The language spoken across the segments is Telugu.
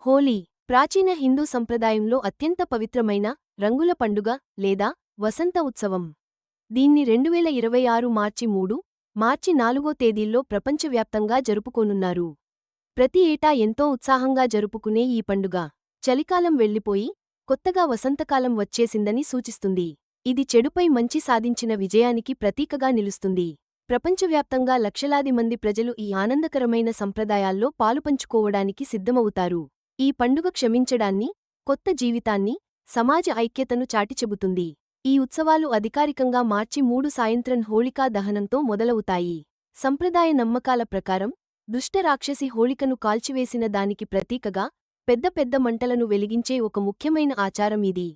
హోలీ ప్రాచీన హిందూ సంప్రదాయంలో అత్యంత పవిత్రమైన రంగుల పండుగ లేదా వసంత ఉత్సవం. దీన్ని 2026 మార్చి 4 తేదీల్లో ప్రపంచవ్యాప్తంగా జరుపుకోనున్నారు. ప్రతి ఏటా ఎంతో ఉత్సాహంగా జరుపుకునే ఈ పండుగ చలికాలం వెళ్లిపోయి కొత్తగా వసంతకాలం వచ్చేసిందని సూచిస్తుంది. ఇది చెడుపై మంచి సాధించిన విజయానికి ప్రతీకగా నిలుస్తుంది. ప్రపంచవ్యాప్తంగా లక్షలాది మంది ప్రజలు ఈ ఆనందకరమైన సంప్రదాయాల్లో పాలుపంచుకోవడానికి సిద్ధమవుతారు. ఈ పండుగ క్షమించడాన్ని, కొత్త జీవితాన్ని, సమాజ ఐక్యతను చాటిచెబుతుంది. ఈ ఉత్సవాలు అధికారికంగా మార్చి 3 సాయంత్రం హోళికా దహనంతో మొదలవుతాయి. సంప్రదాయ నమ్మకాల ప్రకారం దుష్ట రాక్షసి హోళికను కాల్చివేసిన దానికి ప్రతీకగా పెద్ద పెద్ద మంటలను వెలిగించే ఒక ముఖ్యమైన ఆచారం ఇది.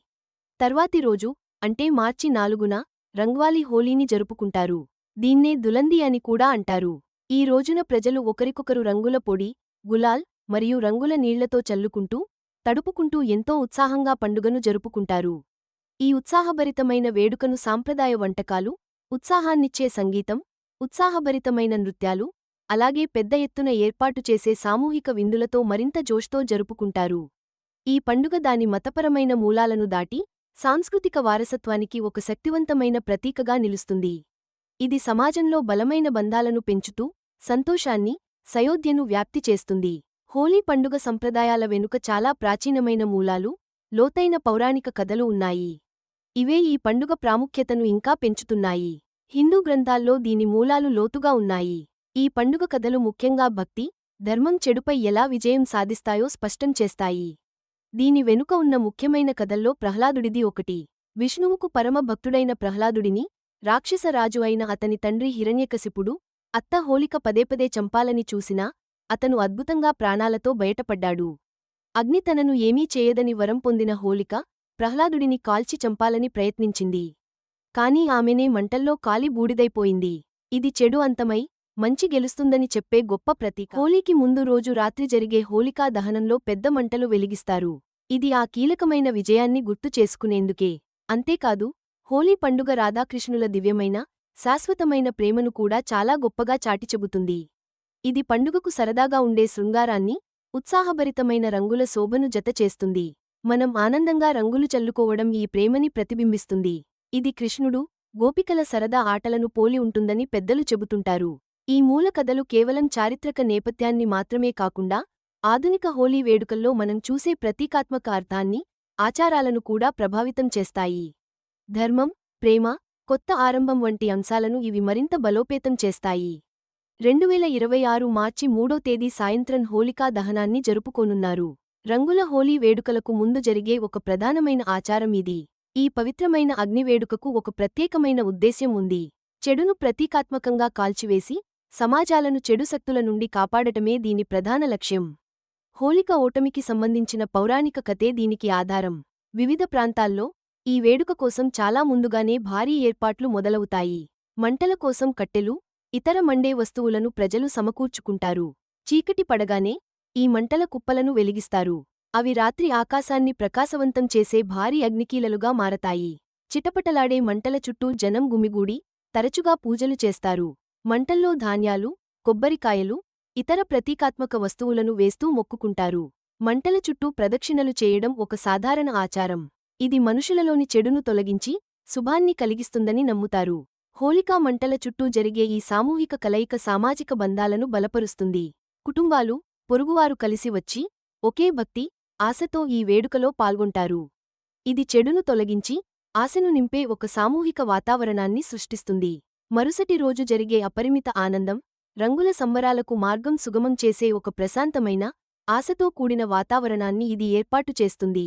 తర్వాతి రోజు అంటే మార్చి 4న రంగ్వాలీ హోలీని జరుపుకుంటారు. దీన్నే దులంది అని కూడా అంటారు. ఈ రోజున ప్రజలు ఒకరికొకరు రంగుల పొడి, గులాల్ మరియు రంగుల నీళ్లతో చల్లుకుంటూ, తడుపుకుంటూ ఎంతో ఉత్సాహంగా పండుగను జరుపుకుంటారు. ఈ ఉత్సాహభరితమైన వేడుకను సాంప్రదాయ వంటకాలు, ఉత్సాహాన్నిచ్చే సంగీతం, ఉత్సాహభరితమైన నృత్యాలు, అలాగే పెద్ద ఎత్తున ఏర్పాటు చేసే సామూహిక విందులతో మరింత జోష్తో జరుపుకుంటారు. ఈ పండుగ దాని మతపరమైన మూలాలను దాటి సాంస్కృతిక వారసత్వానికి ఒక శక్తివంతమైన ప్రతీకగా నిలుస్తుంది. ఇది సమాజంలో బలమైన బంధాలను పెంచుతూ సంతోషాన్ని, సయోధ్యను వ్యాప్తి చేస్తుంది. హోలీ పండుగ సంప్రదాయాల వెనుక చాలా ప్రాచీనమైన మూలాలు, లోతైన పౌరాణిక కథలు ఉన్నాయి. ఇవే ఈ పండుగ ప్రాముఖ్యతను ఇంకా పెంచుతున్నాయి. హిందూ గ్రంథాల్లో దీని మూలాలు లోతుగా ఉన్నాయి. ఈ పండుగ కథలు ముఖ్యంగా భక్తి, ధర్మం చెడుపై ఎలా విజయం సాధిస్తాయో స్పష్టం చేస్తాయి. దీని వెనుక ఉన్న ముఖ్యమైన కథల్లో ప్రహ్లాదుడిది ఒకటి. విష్ణువుకు పరమ భక్తుడైన ప్రహ్లాదుడిని రాక్షస రాజు అయిన అతని తండ్రి హిరణ్యకశిపుడు, అత్త హోళిక పదేపదే చంపాలని చూసినా అతను అద్భుతంగా ప్రాణాలతో బయటపడ్డాడు. అగ్ని తనను ఏమీ చేయదని వరం పొందిన హోళిక ప్రహ్లాదుడిని కాల్చి చంపాలని ప్రయత్నించింది. కాని ఆమెనే మంటల్లో కాలి బూడిదైపోయింది. ఇది చెడు అంతమై మంచి గెలుస్తుందని చెప్పే గొప్ప ప్రతీక. హోలీకి ముందు రోజు రాత్రి జరిగే హోళికా దహనంలో పెద్ద మంటలు వెలిగిస్తారు. ఇది ఆ కీలకమైన విజయాన్ని గుర్తు చేసుకునేందుకే. అంతేకాదు, హోలీ పండుగ రాధాకృష్ణుల దివ్యమైన, శాశ్వతమైన ప్రేమను కూడా చాలా గొప్పగా చాటిచెబుతుంది. ఇది పండుగకు సరదాగా ఉండే శృంగారాన్ని, ఉత్సాహభరితమైన రంగుల శోభను జతచేస్తుంది. మనం ఆనందంగా రంగులు చల్లుకోవడం ఈ ప్రేమని ప్రతిబింబిస్తుంది. ఇది కృష్ణుడు, గోపికల సరదా ఆటలను పోలి ఉంటుందని పెద్దలు చెబుతుంటారు. ఈ మూల కథలు కేవలం చారిత్రక నేపథ్యాన్ని మాత్రమే కాకుండా ఆధునిక హోలీ వేడుకల్లో మనం చూసే ప్రతీకాత్మక అర్థాన్ని, ఆచారాలను కూడా ప్రభావితం చేస్తాయి. ధర్మం, ప్రేమ, కొత్త ఆరంభం వంటి అంశాలను ఇవి మరింత బలోపేతం చేస్తాయి. 2026 మార్చి 3 తేదీ సాయంత్రం హోళికా దహనాన్ని జరుపుకోనున్నారు. రంగుల హోలీ వేడుకలకు ముందు జరిగే ఒక ప్రధానమైన ఆచారం ఇది. ఈ పవిత్రమైన అగ్ని వేడుకకు ఒక ప్రత్యేకమైన ఉద్దేశ్యం ఉంది. చెడును ప్రతీకాత్మకంగా కాల్చివేసి సమాజాలను చెడు శక్తుల నుండి కాపాడటమే దీని ప్రధాన లక్ష్యం. హోళిక ఓటమికి సంబంధించిన పౌరాణిక కథే దీనికి ఆధారం. వివిధ ప్రాంతాల్లో ఈ వేడుక కోసం చాలా ముందుగానే భారీ ఏర్పాట్లు మొదలవుతాయి. మంటల కోసం కట్టెలు, ఇతర మండే వస్తువులను ప్రజలు సమకూర్చుకుంటారు. చీకటి పడగానే ఈ మంటల కుప్పలను వెలిగిస్తారు. అవి రాత్రి ఆకాశాన్ని ప్రకాశవంతం చేసే భారీ అగ్నికీలలుగా మారతాయి. చిటపటలాడే మంటల చుట్టూ జనం గుమిగూడి తరచుగా పూజలు చేస్తారు. మంటల్లో ధాన్యాలు, కొబ్బరికాయలు, ఇతర ప్రతీకాత్మక వస్తువులను వేస్తూ మొక్కుకుంటారు. మంటల చుట్టూ ప్రదక్షిణలు చేయడం ఒక సాధారణ ఆచారం. ఇది మనుషులలోని చెడును తొలగించి శుభాన్ని కలిగిస్తుందని నమ్ముతారు. హోళికా మంటల చుట్టూ జరిగే ఈ సామూహిక కలయిక సామాజిక బంధాలను బలపరుస్తుంది. కుటుంబాలు, పొరుగువారు కలిసి వచ్చి ఒకే భక్తి, ఆశతో ఈ వేడుకలో పాల్గొంటారు. ఇది చెడును తొలగించి ఆశను నింపే ఒక సామూహిక వాతావరణాన్ని సృష్టిస్తుంది. మరుసటి రోజు జరిగే అపరిమిత ఆనందం, రంగుల సంబరాలకు మార్గం సుగమం చేసే ఒక ప్రశాంతమైన, ఆశతో కూడిన వాతావరణాన్ని ఇది ఏర్పాటు చేస్తుంది.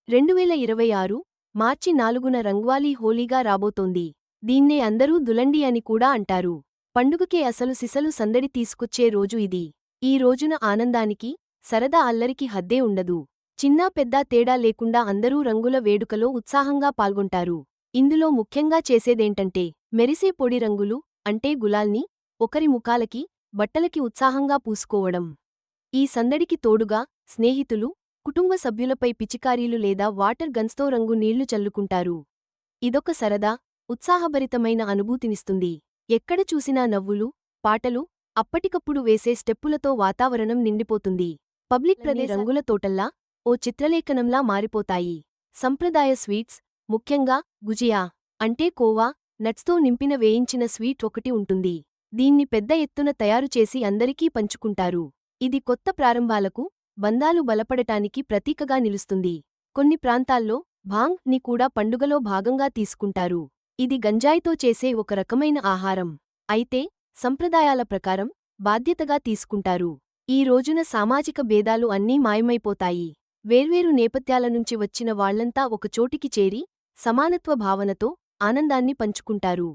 2026 మార్చి 4న రంగ్వాలీ హోలీగా రాబోతోంది. దీన్నే అందరూ దులండి అని కూడా అంటారు. పండుగకే అసలు సిసలు సందడి తీసుకొచ్చే రోజు ఇది. ఈ రోజున ఆనందానికి, సరదా అల్లరికి హద్దే ఉండదు. చిన్నా పెద్దా తేడా లేకుండా అందరూ రంగుల వేడుకలో ఉత్సాహంగా పాల్గొంటారు. ఇందులో ముఖ్యంగా చేసేదేంటంటే మెరిసే పొడి రంగులు అంటే గులాల్ని ఒకరి ముఖాలకి, బట్టలకి ఉత్సాహంగా పూసుకోవడం. ఈ సందడికి తోడుగా స్నేహితులు, కుటుంబ సభ్యులపై పిచికారీలు లేదా వాటర్ గన్స్తో రంగు నీళ్లు చల్లుకుంటారు. ఇదొక సరదా, ఉత్సాహభరితమైన అనుభూతినిస్తుంది. ఎక్కడ చూసినా నవ్వులు, పాటలు, అప్పటికప్పుడు వేసే స్టెప్పులతో వాతావరణం నిండిపోతుంది. పబ్లిక్ రంగుల తోటల్లా ఓ చిత్రలేఖనంలా మారిపోతాయి. సంప్రదాయ స్వీట్స్, ముఖ్యంగా గుజియా అంటే కోవా, నట్స్తో నింపిన వేయించిన స్వీట్ ఒకటి ఉంటుంది. దీన్ని పెద్ద ఎత్తున తయారుచేసి అందరికీ పంచుకుంటారు. ఇది కొత్త ప్రారంభాలకు, బంధాలు బలపడటానికి ప్రతీకగా నిలుస్తుంది. కొన్ని ప్రాంతాల్లో భాంగ్ ని కూడా పండుగలో భాగంగా తీసుకుంటారు. ఇది గంజాయితో చేసే ఒక రకమైన ఆహారం. అయితే సంప్రదాయాల ప్రకారం బాధ్యతగా తీసుకుంటారు. ఈ రోజున సామాజిక భేదాలు అన్నీ మాయమైపోతాయి. వేర్వేరు నేపథ్యాల నుంచి వచ్చిన వాళ్లంతా ఒకచోటికి చేరి సమానత్వ భావనతో ఆనందాన్ని పంచుకుంటారు.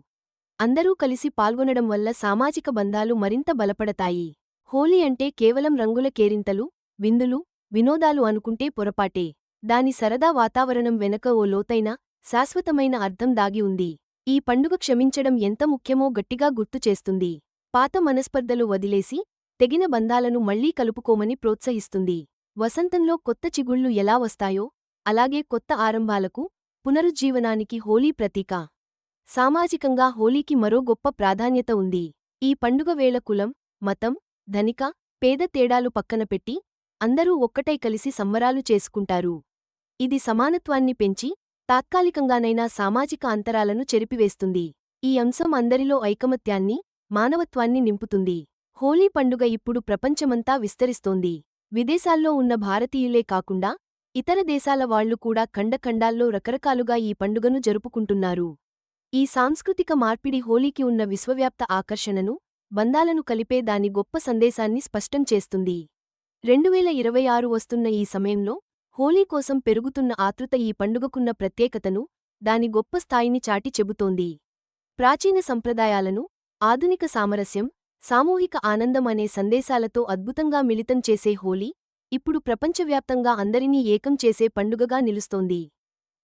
అందరూ కలిసి పాల్గొనడం వల్ల సామాజిక బంధాలు మరింత బలపడతాయి. హోలీ అంటే కేవలం రంగుల కేరింతలు, విందులు, వినోదాలు అనుకుంటే పొరపాటే. దాని సరదా వాతావరణం వెనక ఓ లోతైన, శాశ్వతమైన అర్థం దాగి ఉంది. ఈ పండుగ క్షమించడం ఎంత ముఖ్యమో గట్టిగా గుర్తు చేస్తుంది. పాత మనస్పర్ధలు వదిలేసి తెగిన బంధాలను మళ్లీ కలుపుకోమని ప్రోత్సహిస్తుంది. వసంతంలో కొత్త చిగుళ్లు ఎలా వస్తాయో అలాగే కొత్త ఆరంభాలకు, పునరుజ్జీవనానికి హోలీ ప్రతీక. సామాజికంగా హోలీకి మరో గొప్ప ప్రాధాన్యత ఉంది. ఈ పండుగ వేళ కులం, మతం, ధనిక, పేద తేడాలు పక్కనపెట్టి అందరూ ఒక్కటై కలిసి సంబరాలు చేసుకుంటారు. ఇది సమానత్వాన్ని పెంచి తాత్కాలికంగానైనా సామాజిక అంతరాలను చెరిపివేస్తుంది. ఈ అంశం అందరిలో ఐకమత్యాన్ని, మానవత్వాన్ని నింపుతుంది. హోలీ పండుగ ఇప్పుడు ప్రపంచమంతా విస్తరిస్తోంది. విదేశాల్లో ఉన్న భారతీయులే కాకుండా ఇతర దేశాల వాళ్లు కూడా ఖండఖండాల్లో రకరకాలుగా ఈ పండుగను జరుపుకుంటున్నారు. ఈ సాంస్కృతిక మార్పిడి హోలీకి ఉన్న విశ్వవ్యాప్త ఆకర్షణను, బంధాలను కలిపే దాని గొప్ప సందేశాన్ని స్పష్టం చేస్తుంది. 2026 వస్తున్న ఈ సమయంలో హోలీ కోసం పెరుగుతున్న ఆతృత ఈ పండుగకున్న ప్రత్యేకతను, దాని గొప్ప స్థాయిని చాటి చెబుతోంది. ప్రాచీన సంప్రదాయాలను, ఆధునిక సామరస్యం, సామూహిక ఆనందం అనే సందేశాలతో అద్భుతంగా మిళితం చేసే హోలీ ఇప్పుడు ప్రపంచవ్యాప్తంగా అందరినీ ఏకం చేసే పండుగగా నిలుస్తోంది.